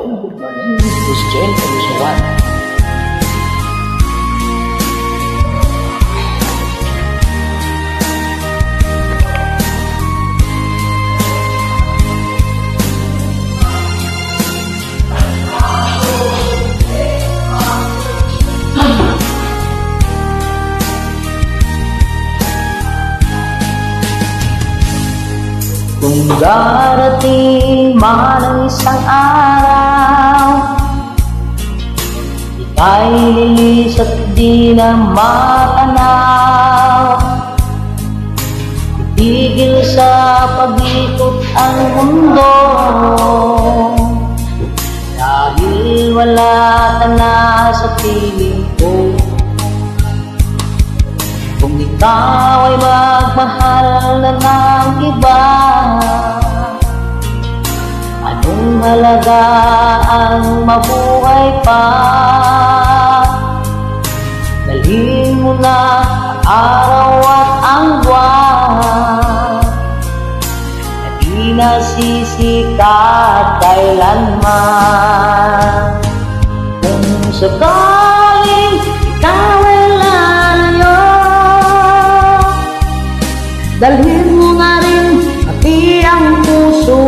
Hello, good morning. This is Jane from Mission 1. Kung darating man ang isang araw, ika'y lilis at di na matanaw. Itigil sa pag-ikot ang mundo, dahil wala ka na sa piling ko. Kung ikaw ay magmahal na ng iba, anong halaga ang mabuhay pa? Dalhin mo na ang araw at ang buwan, na di nasisikat kailanman. Kung sakaling ikaw ay lalayo, dalhin mo na rin pati ang puso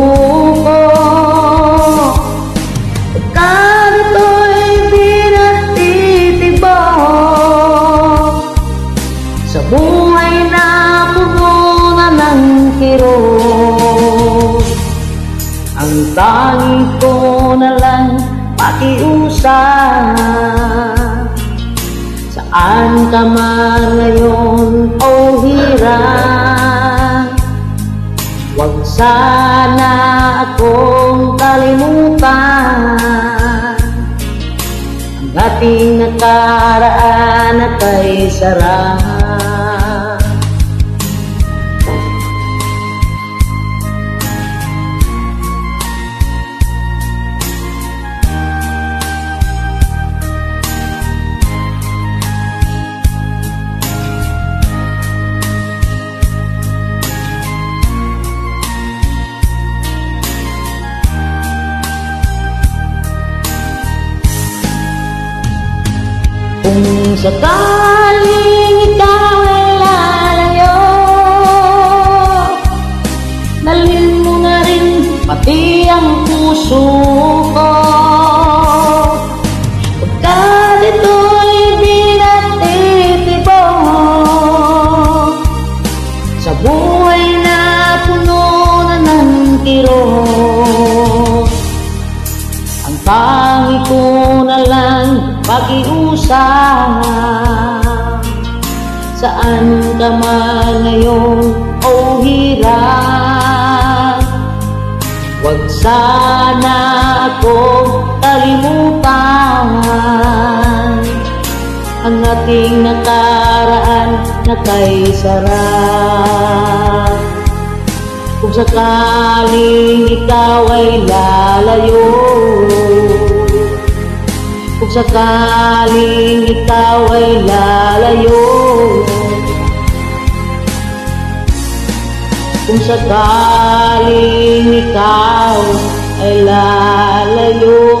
ko. Pagkat ito'y di natitibok sa buhay na puno na ng kirot, ang tangi ko na lang pakiusap. Saan ka man ngayon o hirap, huwag sana akong kalimutan. Ang ating nakaraan at ay sarap. Kung sakaling ikaw ay lalayo, dalhin mo na rin pati ang puso ko. Pagkat ito'y di natitibok sa buhay na puno na ng kirot, ang tangi ko na lang pakiusap. Saan ka man ngayon o hirap, huwag sana akong kalimutan. Ang ating nakaraan na kay sarap. Kung sakaling ikaw ay lalayo, kung sakaling ikaw ay lalayo, kung sakaling ikaw ay lalayo.